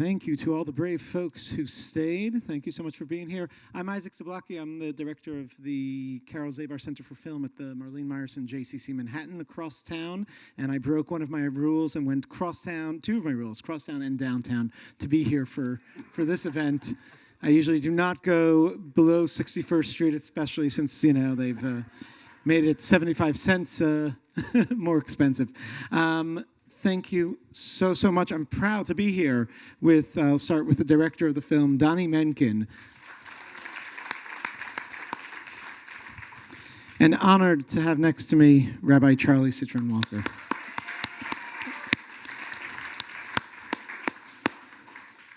Thank you to all the brave folks who stayed. Thank you so much for being here. I'm Isaac Zablocki. I'm the director of the Carol Zabar Center for Film at the Marlene Meyerson JCC Manhattan across town. And I broke one of my rules and went crosstown, two of my rules, crosstown and downtown, to be here for this event. I usually do not go below 61st Street, especially since, you know, they've made it 75 cents more expensive. Thank you so much. I'm proud to be here with, I'll start with the director of the film, Dani Menkin. And honored to have next to me, Rabbi Charlie Cytron-Walker.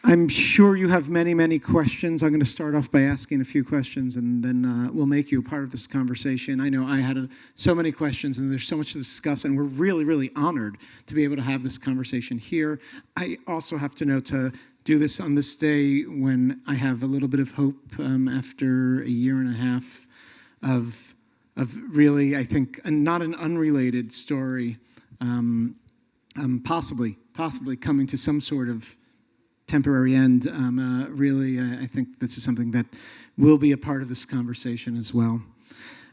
I'm sure you have many questions. I'm going to start off by asking a few questions, and then we'll make you a part of this conversation. I know I had so many questions, and there's so much to discuss, and we're really honored to be able to have this conversation here. I also have to know to do this on this day when I have a little bit of hope after a year and a half of really, I think, not an unrelated story, possibly coming to some sort of temporary end. Really, I think this is something that will be a part of this conversation as well.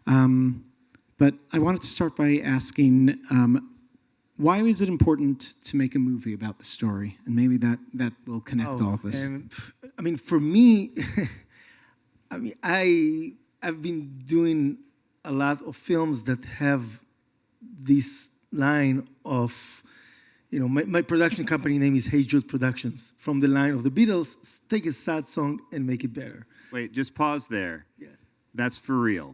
But I wanted to start by asking, why is it important to make a movie about the story? And maybe that will connect all of us. I mean, for me, I mean, I've been doing a lot of films that have this line of, you know, my production company name is Hey Jude Productions. From the line of the Beatles, take a sad song and make it better. Wait, just pause there. Yes. That's for real.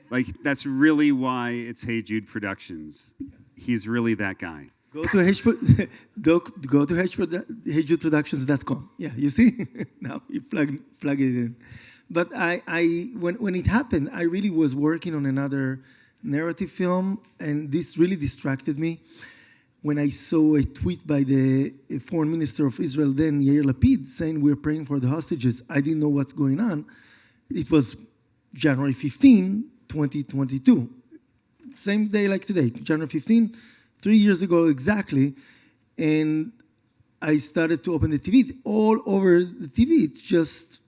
Like, that's really why it's Hey Jude Productions. He's really that guy. Go to heyjudeproductions.com. Yeah, you see? Now you plug it in. But when it happened, I really was working on another narrative film, and this really distracted me. When I saw a tweet by the foreign minister of Israel then, Yair Lapid, saying we're praying for the hostages, I didn't know what's going on. It was January 15, 2022. Same day like today, January 15, 3 years ago exactly. And I started to open the TV. All over the TV, it's just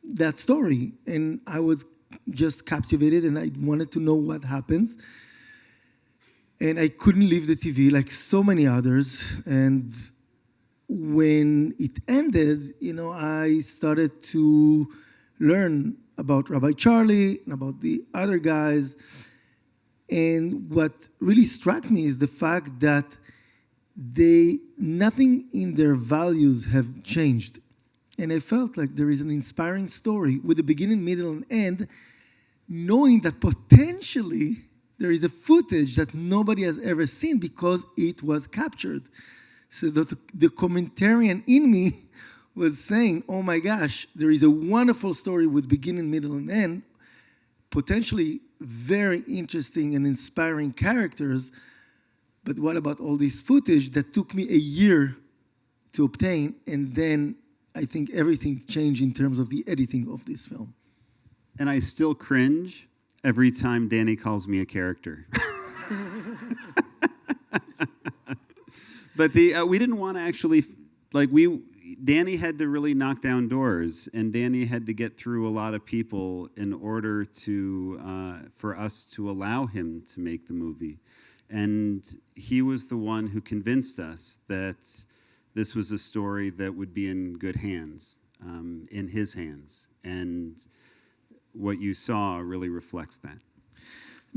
that story. And I was just captivated, and I wanted to know what happens. And I couldn't leave the TV like so many others. And when it ended, you know, I started to learn about Rabbi Charlie and about the other guys. And what really struck me is the fact that nothing in their values have changed. And I felt like there is an inspiring story with a beginning, middle, and end, knowing that potentially there is a footage that nobody has ever seen because it was captured. So the commentarian in me was saying, oh my gosh, there is a wonderful story with beginning, middle, and end, potentially very interesting and inspiring characters, but what about all this footage that took me a year to obtain, and then I think everything changed in terms of the editing of this film. And I still cringe every time Dani calls me a character. But we didn't want to actually, Dani had to really knock down doors, and Dani had to get through a lot of people in order for us to allow him to make the movie. And he was the one who convinced us that this was a story that would be in good hands, in his hands. And what you saw really reflects that.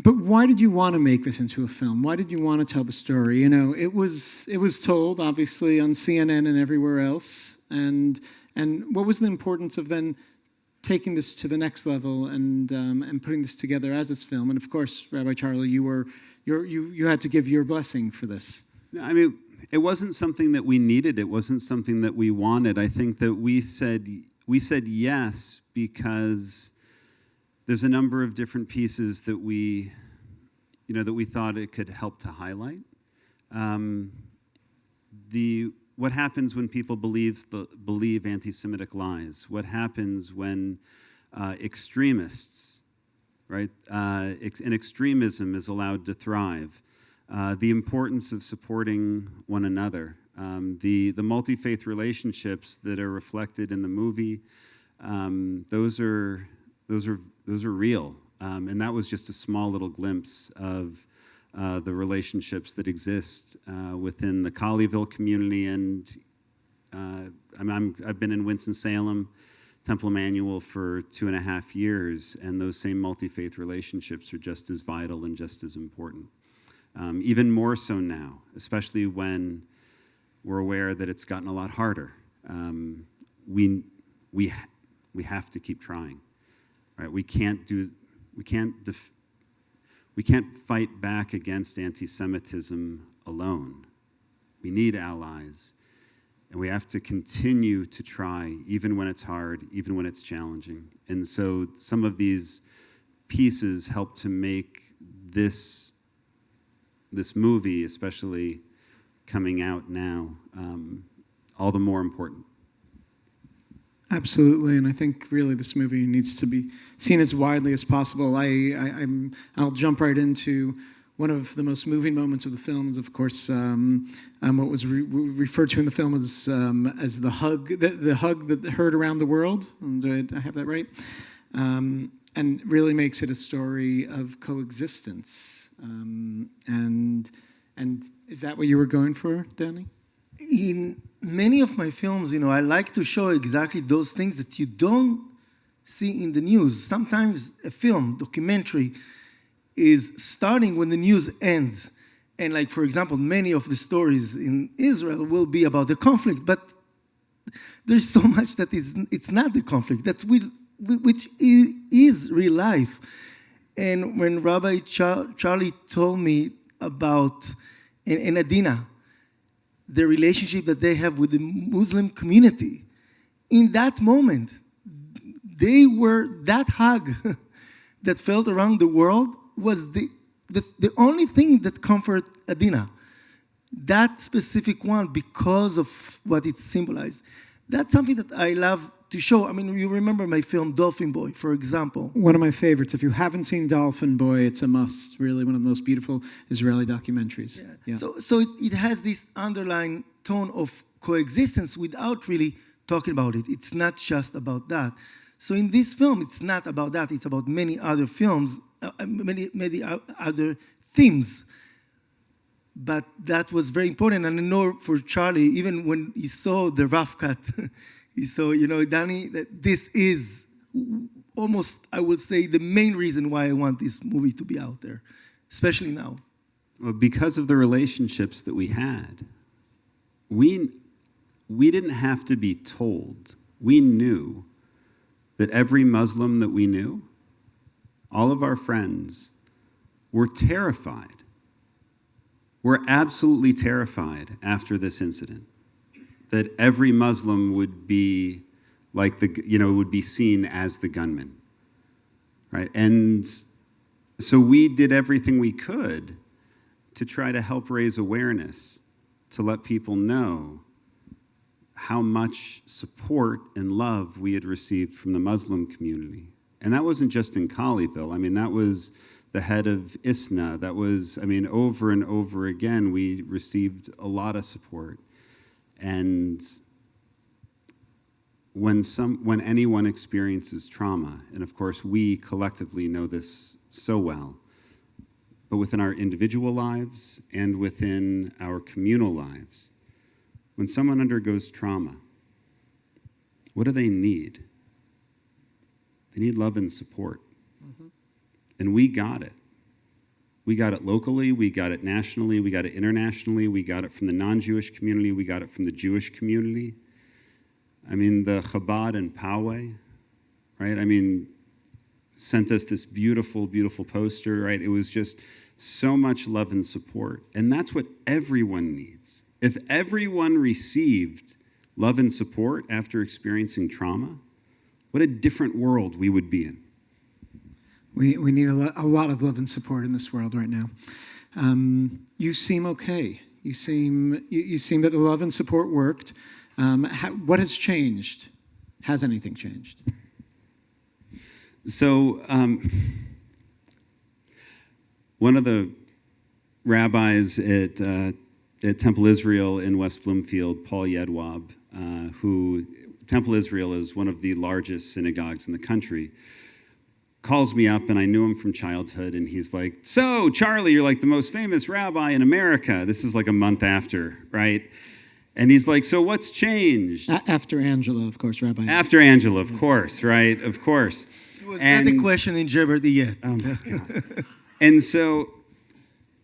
But why did you want to make this into a film? Why did you want to tell the story? You know, it was told, obviously, on CNN and everywhere else. And what was the importance of then taking this to the next level and putting this together as this film? And of course, Rabbi Charlie, you had to give your blessing for this. I mean, it wasn't something that we needed. It wasn't something that we wanted. I think that we said yes because there's a number of different pieces that we thought it could help to highlight. What happens when people believe anti-Semitic lies? What happens when extremists, right? And extremism is allowed to thrive. the importance of supporting one another, the multi-faith relationships that are reflected in the movie. Those are real, and that was just a small little glimpse of the relationships that exist within the Colleyville community. And I've been in Winston-Salem, Temple Emmanuel for 2.5 years, and those same multi-faith relationships are just as vital and just as important. Even more so now, especially when we're aware that it's gotten a lot harder. We have to keep trying, right? We can't fight back against anti-Semitism alone. We need allies, and we have to continue to try, even when it's hard, even when it's challenging. And so some of these pieces help to make this movie, especially coming out now, all the more important. Absolutely, and I think really this movie needs to be seen as widely as possible. I'll jump right into one of the most moving moments of the film is, of course, what was referred to in the film as the hug that heard around the world. Did I have that right? And really makes it a story of coexistence. And is that what you were going for, Dani? In many of my films, I like to show exactly those things that you don't see in the news. Sometimes a film, documentary, is starting when the news ends. And like, for example, many of the stories in Israel will be about the conflict, but there's so much that it's not the conflict, which is real life. And when Rabbi Charlie told me about, and Adina, the relationship that they have with the Muslim community, in that moment, they were, that hug that felt around the world was the only thing that comforted Adina. That specific one, because of what it symbolized. That's something that I love to show. I mean, you remember my film Dolphin Boy, for example. One of my favorites. If you haven't seen Dolphin Boy, it's a must. Really, one of the most beautiful Israeli documentaries. Yeah. So it has this underlying tone of coexistence without really talking about it. It's not just about that. So in this film, it's not about that. It's about many other films, many other themes. But that was very important. And I know for Charlie, even when he saw the rough cut, he saw, Dani, that this is almost, I would say, the main reason why I want this movie to be out there, especially now. Well, because of the relationships that we had, we didn't have to be told. We knew that every Muslim that we knew, all of our friends, were terrified. We're absolutely terrified after this incident that every Muslim would be like would be seen as the gunman, right? And so we did everything we could to try to help raise awareness, to let people know how much support and love we had received from the Muslim community. And that wasn't just in Colleyville. I mean, that was the head of ISNA. That was, over and over again, we received a lot of support. And when anyone experiences trauma, and of course we collectively know this so well, but within our individual lives and within our communal lives, when someone undergoes trauma, what do they need? They need love and support. Mm-hmm. And we got it. We got it locally, we got it nationally, we got it internationally, we got it from the non-Jewish community, we got it from the Jewish community. The Chabad in Poway, right? Sent us this beautiful, beautiful poster, right? It was just so much love and support. And that's what everyone needs. If everyone received love and support after experiencing trauma, what a different world we would be in. We need a lot of love and support in this world right now. You seem okay. You seem that the love and support worked. What has changed? Has anything changed? So one of the rabbis at Temple Israel in West Bloomfield, Paul Yedwab, who Temple Israel is one of the largest synagogues in the country, calls me up, and I knew him from childhood, and he's like, "So, Charlie, you're like the most famous rabbi in America." This is like a month after, right? And he's like, "So what's changed?" After Angela, of course, Rabbi. After Angela, of course, right? Of course. It was not a question in jeopardy yet. Oh my God. And so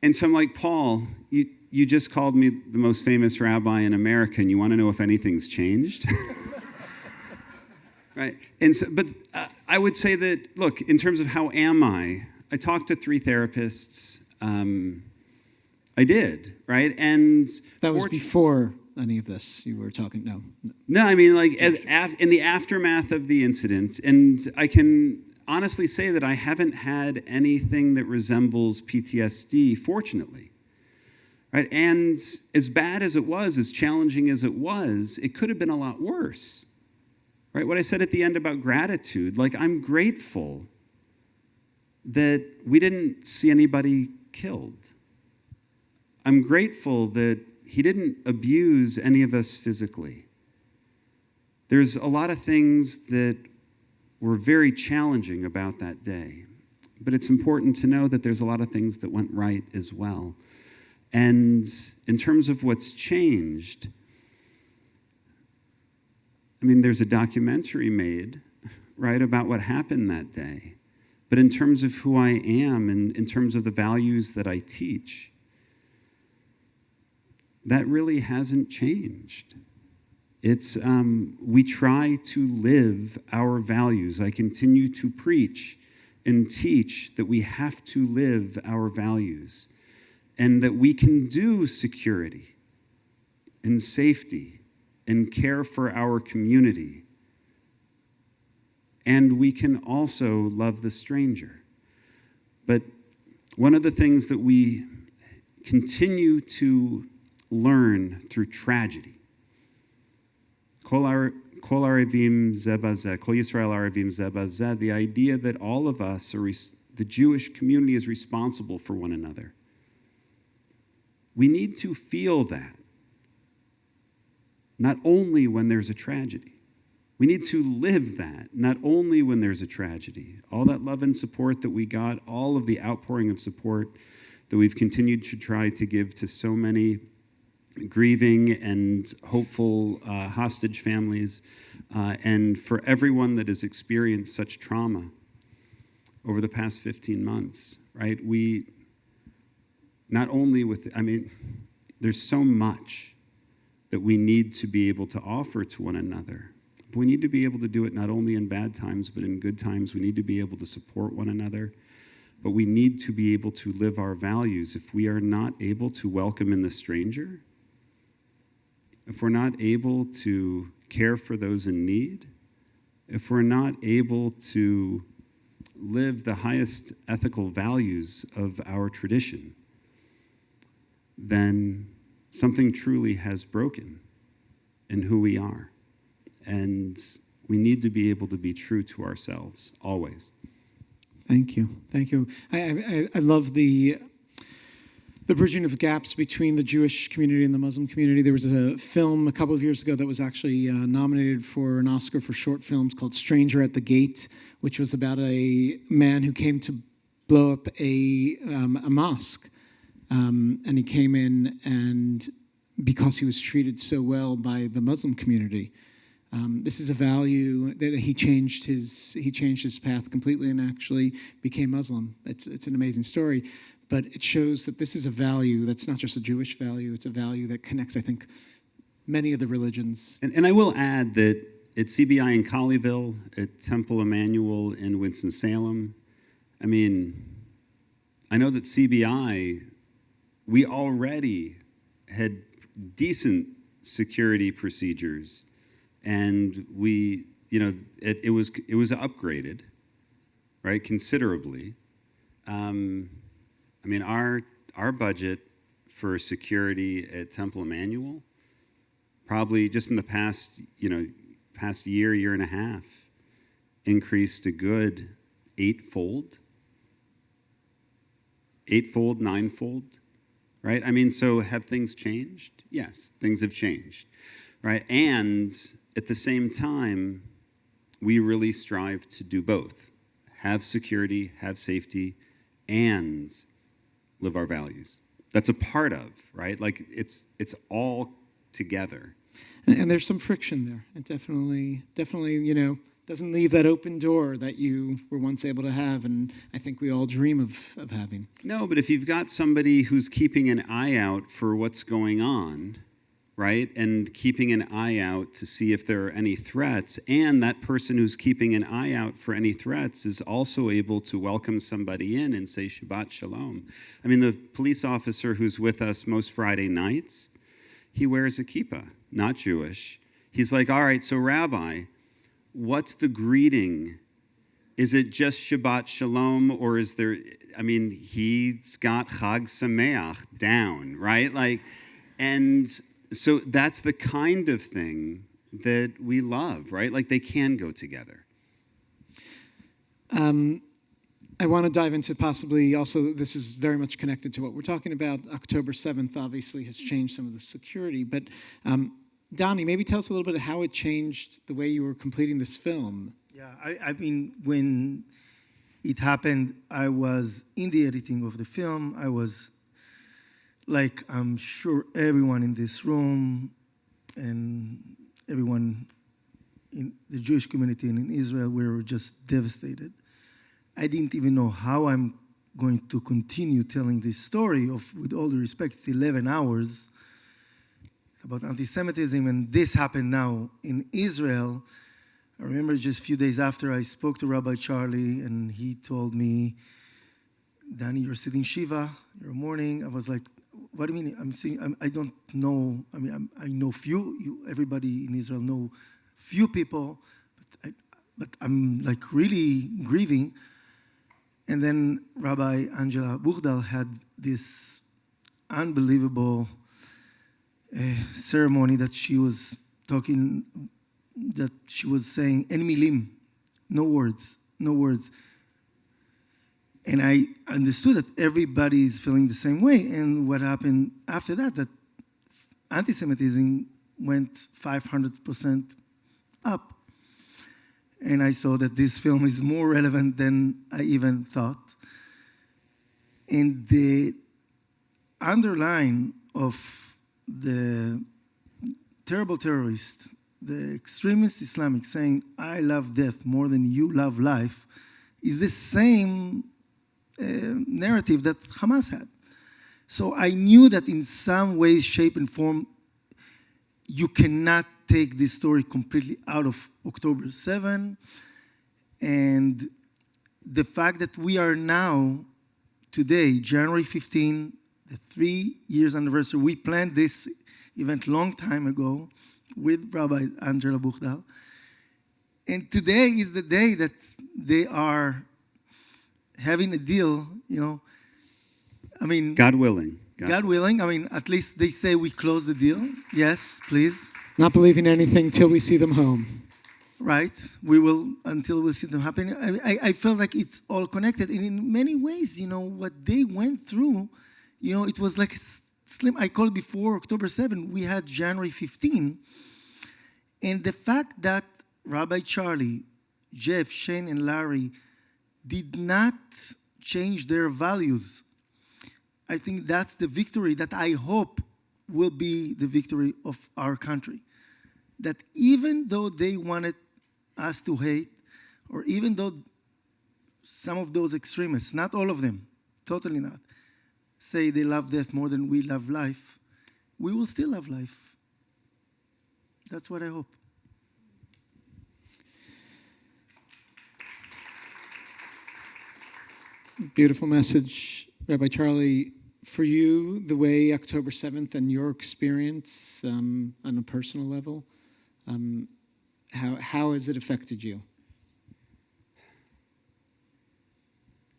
I'm like, "Paul, you just called me the most famous rabbi in America, and you want to know if anything's changed?" Right. And so, but I would say that, look, in terms of how am I talked to 3 therapists. I did, right? And that was before any of this. You were talking, no. No, I mean, like in the aftermath of the incident, and I can honestly say that I haven't had anything that resembles PTSD, fortunately. Right? And as bad as it was, as challenging as it was, it could have been a lot worse. Right? What I said at the end about gratitude, like I'm grateful that we didn't see anybody killed. I'm grateful that he didn't abuse any of us physically. There's a lot of things that were very challenging about that day, but it's important to know that there's a lot of things that went right as well. And in terms of what's changed, I mean, there's a documentary made, right, about what happened that day. But in terms of who I am and in terms of the values that I teach, that really hasn't changed. It's, we try to live our values. I continue to preach and teach that we have to live our values and that we can do security and safety and care for our community. And we can also love the stranger. But one of the things that we continue to learn through tragedy, Kol Arevim Zeh Bazeh, Kol Yisrael Arevim Zeh Bazeh, the idea that all of us, the Jewish community, is responsible for one another. We need to feel that. Not only when there's a tragedy. We need to live that, not only when there's a tragedy. All that love and support that we got, all of the outpouring of support that we've continued to try to give to so many grieving and hopeful hostage families, and for everyone that has experienced such trauma over the past 15 months, right? We, not only there's so much that we need to be able to offer to one another. But we need to be able to do it not only in bad times, but in good times. We need to be able to support one another. But we need to be able to live our values. If we are not able to welcome in the stranger, if we're not able to care for those in need, if we're not able to live the highest ethical values of our tradition, then something truly has broken in who we are. And we need to be able to be true to ourselves, always. Thank you. Thank you. I love the bridging of gaps between the Jewish community and the Muslim community. There was a film a couple of years ago that was actually nominated for an Oscar for short films called Stranger at the Gate, which was about a man who came to blow up a mosque. And he came in, and because he was treated so well by the Muslim community, this is a value that he changed his path completely and actually became Muslim. It's an amazing story, but it shows that this is a value that's not just a Jewish value. It's a value that connects, I think, many of the religions. And I will add that at CBI in Colleyville, at Temple Emmanuel in Winston-Salem, I mean, I know that CBI, we already had decent security procedures, and we, it was upgraded, right, considerably. I mean, our budget for security at Temple Emmanuel, probably just in the past year and a half, increased a good eightfold, ninefold. right? I mean, so have things changed? Yes, things have changed, right? And at the same time, we really strive to do both. Have security, have safety, and live our values. That's a part of, right? Like it's all together. And there's some friction there. It definitely, doesn't leave that open door that you were once able to have, and I think we all dream of having. No, but if you've got somebody who's keeping an eye out for what's going on, right, and keeping an eye out to see if there are any threats, and that person who's keeping an eye out for any threats is also able to welcome somebody in and say Shabbat Shalom. I mean, the police officer who's with us most Friday nights, he wears a kippah, not Jewish. He's like, all right, so Rabbi, what's the greeting? Is it just Shabbat Shalom, or is there, I mean, he's got Chag Sameach down, right? Like, and so that's the kind of thing that we love, right? Like they can go together. I want to dive into possibly also, this is very much connected to what we're talking about. October 7th obviously has changed some of the security, but Dani, maybe tell us a little bit of how it changed the way you were completing this film. Yeah, I mean, when it happened, I was in the editing of the film. I was, like, I'm sure everyone in this room and everyone in the Jewish community and in Israel, we were just devastated. I didn't even know how I'm going to continue telling this story of, with all the respect, it's 11 hours. About anti-Semitism, and this happened now in Israel. I remember just a few days after I spoke to Rabbi Charlie, and he told me, Dani, you're sitting Shiva, you're mourning. I was like, what do you mean? I'm sitting, I don't know, I mean, I know everybody in Israel know few people, but I'm like really grieving. And then Rabbi Angela Buchdahl had this unbelievable ceremony that she was talking, that she was saying, en milim, no words, no words. And I understood that everybody is feeling the same way. And what happened after that, that anti-Semitism went 500% up. And I saw that this film is more relevant than I even thought. And the underline of the terrible terrorist, the extremist Islamic saying, I love death more than you love life, is the same narrative that Hamas had. So I knew that in some way, shape, and form, you cannot take this story completely out of October 7. And the fact that we are now, today, January 15, the 3 years anniversary, we planned this event long time ago with Rabbi Angela Buchdahl. And today is the day that they are having a deal, I mean... God willing. God willing. I mean, at least they say we close the deal. Yes, please. Not believing anything till we see them home. Right. We will, until we see them happen. I felt like it's all connected. And in many ways, what they went through, it was like slim. I called before October 7, we had January 15. And the fact that Rabbi Charlie, Jeff, Shane, and Larry did not change their values, I think that's the victory that I hope will be the victory of our country. That even though they wanted us to hate, or even though some of those extremists, not all of them, totally not, say they love death more than we love life, we will still love life. That's what I hope. Beautiful message, Rabbi Charlie. For you, the way October 7th and your experience on a personal level, how has it affected you?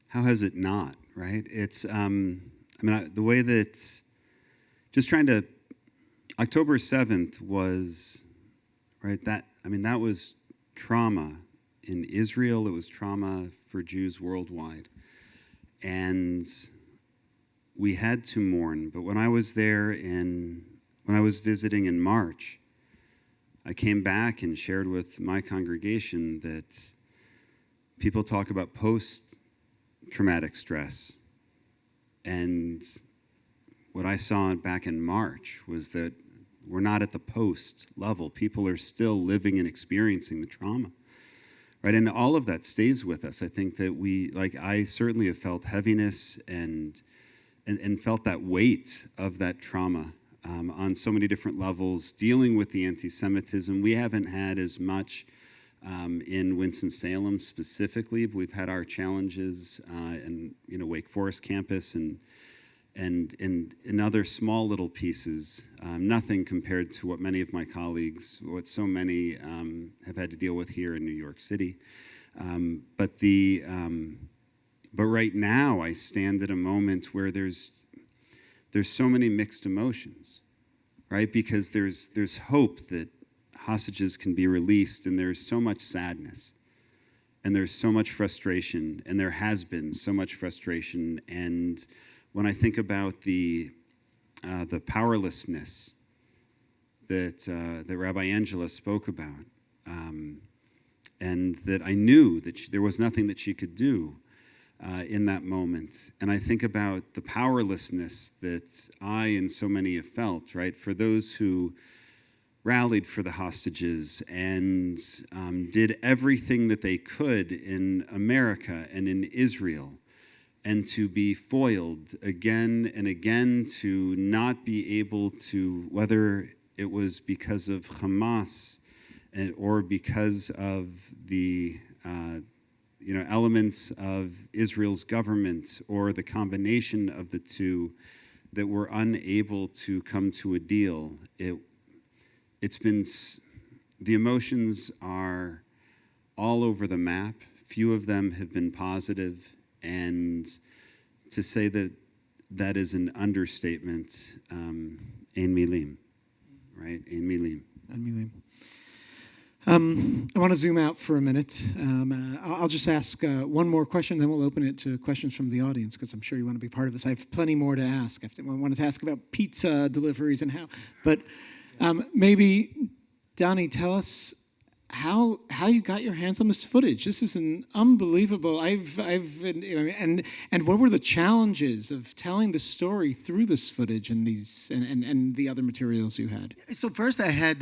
How has it not, right? It's, the way that, just trying to, October 7th was, right, that was trauma in Israel. It was trauma for Jews worldwide. And we had to mourn. But when I was there when I was visiting in March, I came back and shared with my congregation that people talk about post-traumatic stress. And what I saw back in March was that we're not at the post level. People are still living and experiencing the trauma, right? And all of that stays with us. I think that I certainly have felt heaviness and felt that weight of that trauma on so many different levels, dealing with the antisemitism. We haven't had as much in Winston-Salem specifically, but we've had our challenges in Wake Forest campus and in other small little pieces, nothing compared to what many of my colleagues, what so many have had to deal with here in New York City. But right now, I stand at a moment where there's so many mixed emotions, right? Because there's hope that hostages can be released, and there's so much sadness, and there's so much frustration, and there has been so much frustration. And when I think about the powerlessness that Rabbi Angela spoke about, and that I knew that there was nothing that she could do in that moment, and I think about the powerlessness that I and so many have felt, right? For those who rallied for the hostages and did everything that they could in America and in Israel, and to be foiled again and again, to not be able to, whether it was because of Hamas or because of the elements of Israel's government, or the combination of the two, that were unable to come to a deal. It's been, the emotions are all over the map. Few of them have been positive. And to say that is an understatement. Ein milim, right? Ein milim. Ein milim. I want to zoom out for a minute. I'll just ask one more question, then we'll open it to questions from the audience, because I'm sure you want to be part of this. I have plenty more to ask. I wanted to ask about pizza deliveries and how, but maybe, Dani, tell us how you got your hands on this footage. This is an unbelievable. And what were the challenges of telling the story through this footage and these and the other materials you had? So first, I had,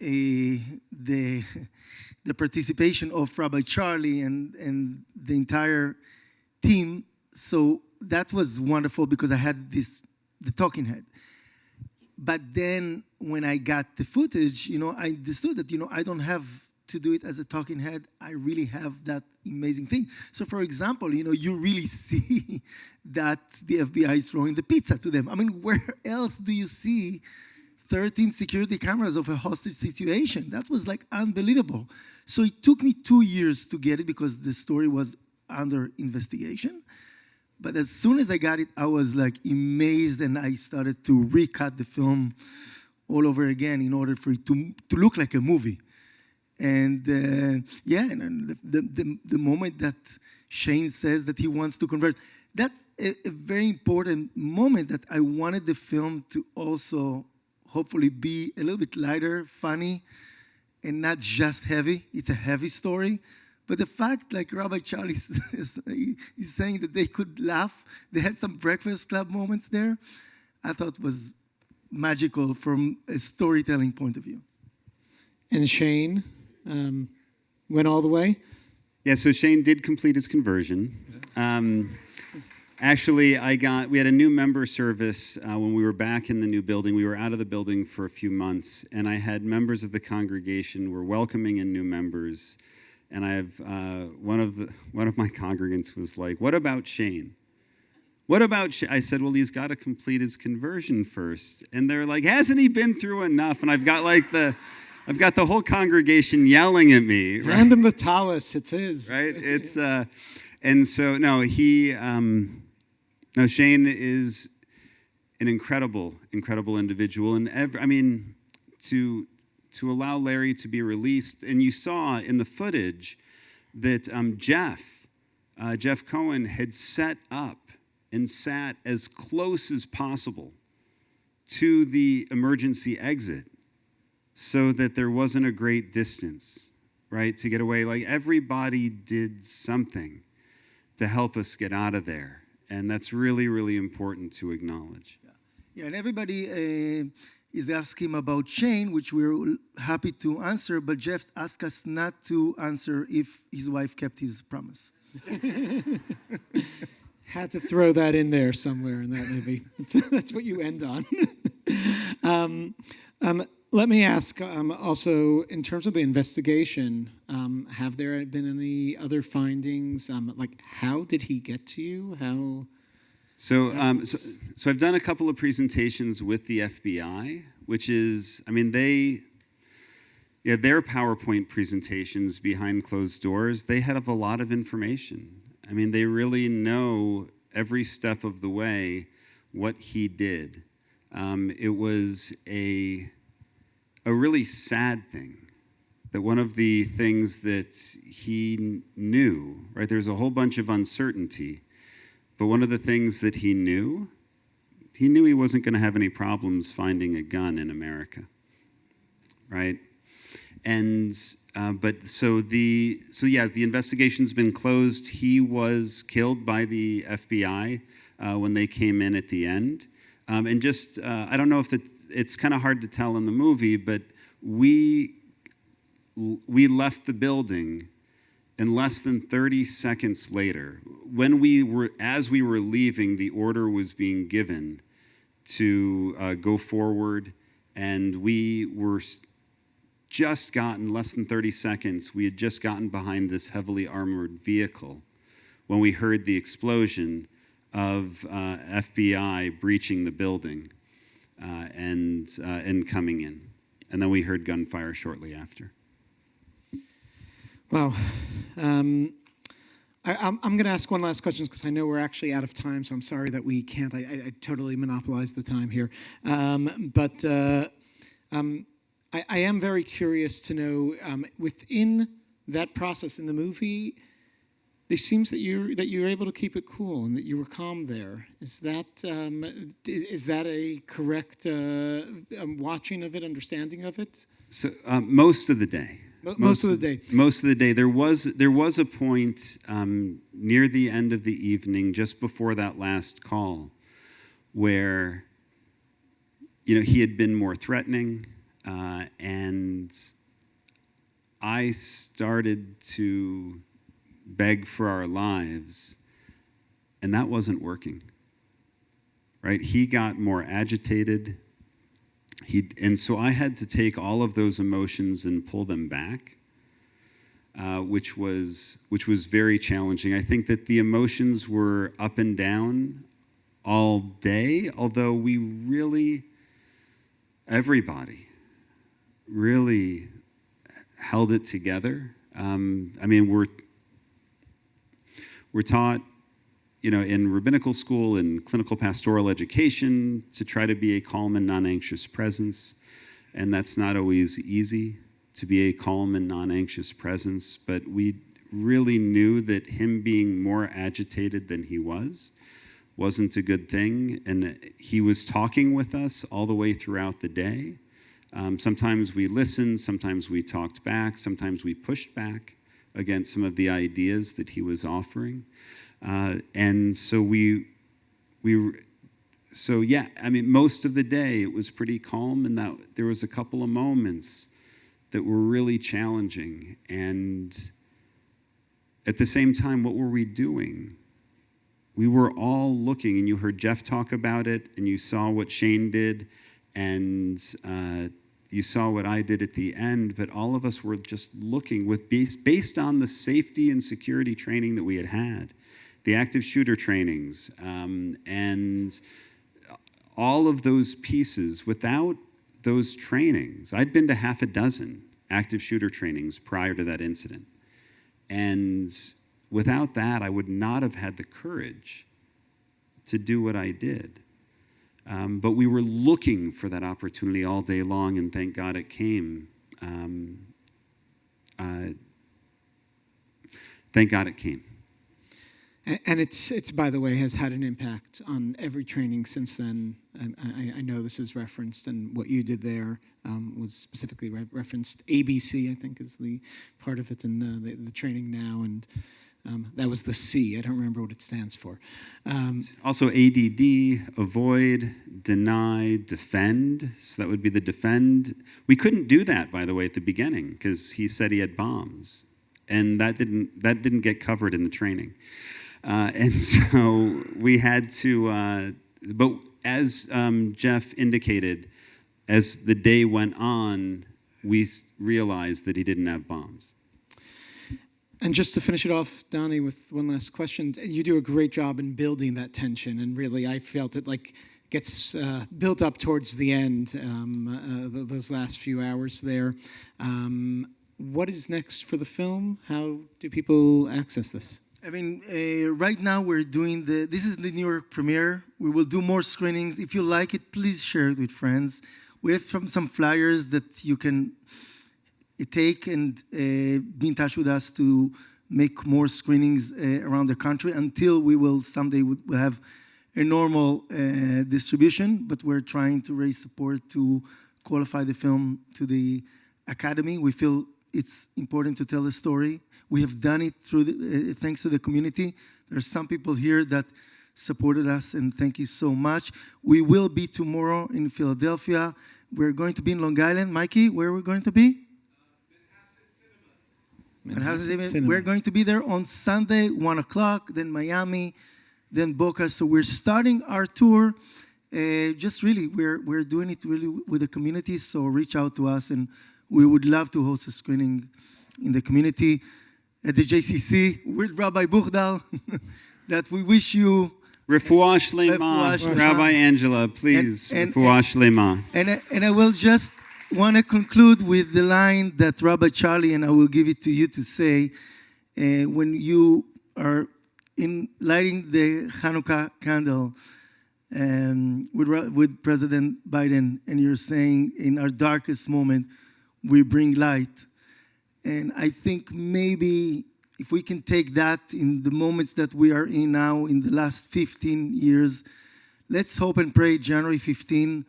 the participation of Rabbi Charlie and the entire team. So that was wonderful because I had the talking head. But then when I got the footage, I understood that, I don't have to do it as a talking head. I really have that amazing thing. So for example, you really see that the FBI is throwing the pizza to them. Where else do you see 13 security cameras of a hostage situation? That was unbelievable. So it took me 2 years to get it because the story was under investigation. But as soon as I got it, I was amazed, and I started to recut the film all over again in order for it to look like a movie. And and the moment that Shane says that he wants to convert, that's a very important moment, that I wanted the film to also hopefully be a little bit lighter, funny, and not just heavy. It's a heavy story. But the fact, Rabbi Charlie is saying that they could laugh, they had some Breakfast Club moments there, I thought was magical from a storytelling point of view. And Shane went all the way? Yeah, so Shane did complete his conversion. Actually, we had a new member service when we were back in the new building. We were out of the building for a few months, and I had members of the congregation were welcoming in new members. And I have one of my congregants was like, "What about Shane? What about Shane?" I said, "Well, he's got to complete his conversion first." And they're like, "Hasn't he been through enough?" And I've got the whole congregation yelling at me. Right? Hand him the tallis. It is right. It's and so no, Shane is an incredible individual, and to allow Larry to be released. And you saw in the footage that Jeff Cohen had set up and sat as close as possible to the emergency exit so that there wasn't a great distance, right, to get away. Like, everybody did something to help us get out of there. And that's really, really important to acknowledge. Yeah, and everybody is asking about Shane, which we're happy to answer, but Jeff asked us not to answer if his wife kept his promise. Had to throw that in there somewhere in that movie. That's what you end on. Let me ask also, in terms of the investigation, have there been any other findings? Like, how did he get to you? How? So I've done a couple of presentations with the FBI, which is, I mean, their PowerPoint presentations behind closed doors, they have a lot of information. I mean, they really know every step of the way what he did. It was a really sad thing that one of the things that he knew, right, there's a whole bunch of uncertainty, but one of the things that he knew he wasn't going to have any problems finding a gun in America, right? And the investigation's been closed. He was killed by the FBI when they came in at the end. And just, I don't know if it's kind of hard to tell in the movie, but we left the building, and less than 30 seconds later, as we were leaving, the order was being given to go forward, and we were just gotten, less than 30 seconds, we had just gotten behind this heavily armored vehicle when we heard the explosion of FBI breaching the building and coming in. And then we heard gunfire shortly after. Wow. I'm going to ask one last question because I know we're actually out of time, so I'm sorry that we can't. I totally monopolized the time here. I am very curious to know, within that process in the movie, it seems that you were able to keep it cool and that you were calm there. Is that a correct watching of it, understanding of it? So most of the day. Most of the day. Most of the day. There was a point near the end of the evening, just before that last call, where he had been more threatening, and I started to beg for our lives, and that wasn't working. Right? He got more agitated. And so I had to take all of those emotions and pull them back, which was very challenging. I think that the emotions were up and down all day, although everybody really held it together. I mean, we're taught, in rabbinical school and clinical pastoral education to try to be a calm and non-anxious presence. And that's not always easy, to be a calm and non-anxious presence. But we really knew that him being more agitated than he wasn't a good thing. And he was talking with us all the way throughout the day. Sometimes we listened, sometimes we talked back, sometimes we pushed back against some of the ideas that he was offering. And so most of the day it was pretty calm, and that there was a couple of moments that were really challenging. And at the same time, what were we doing? We were all looking, and you heard Jeff talk about it, and you saw what Shane did, and you saw what I did at the end, but all of us were just looking based on the safety and security training that we had, the active shooter trainings, and all of those pieces. Without those trainings, I'd been to half a dozen active shooter trainings prior to that incident. And without that, I would not have had the courage to do what I did. But we were looking for that opportunity all day long, and thank God it came. Thank God it came. And it's by the way, has had an impact on every training since then. I know this is referenced, and what you did there was specifically referenced. ABC, I think, is the part of it in the training now, and that was the C. I don't remember what it stands for. Also ADD, avoid, deny, defend. So that would be the defend. We couldn't do that, by the way, at the beginning, because he said he had bombs. And that didn't get covered in the training. And so we had to, but as Jeff indicated, as the day went on, we realized that he didn't have bombs. And just to finish it off, Dani, with one last question, you do a great job in building that tension, and really I felt it like gets built up towards the end, those last few hours there. What is next for the film? How do people access this? I mean, right now we're doing this is the New York premiere. We will do more screenings. If you like it, please share it with friends. We have some flyers that you can take and be in touch with us to make more screenings around the country until we will someday we'll have a normal distribution. But we're trying to raise support to qualify the film to the Academy. We feel it's important to tell the story. We have done it through thanks to the community. There are some people here that supported us, and thank you so much. We will be tomorrow in Philadelphia. We're going to be in Long Island. Mikey, where are we going to be? Manhattan Cinema. We're going to be there on Sunday, 1 o'clock, then Miami, then Boca. So we're starting our tour. Just really, we're doing it really with the community, so reach out to us, and we would love to host a screening in the community at the JCC with Rabbi Buchdahl, that we wish you... Refuah Shlema, Rabbi Angela, please, Refuah Shlema. And I will just want to conclude with the line that Rabbi Charlie, and I will give it to you to say, when you are lighting the Hanukkah candle with President Biden, and you're saying, in our darkest moment, we bring light. And I think maybe if we can take that in the moments that we are in now, in the last 15 years, let's hope and pray January 15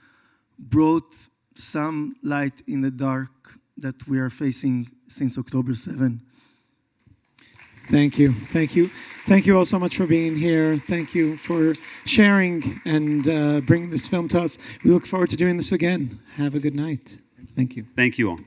brought some light in the dark that we are facing since October 7. Thank you. Thank you. Thank you all so much for being here. Thank you for sharing and bringing this film to us. We look forward to doing this again. Have a good night. Thank you. Thank you all.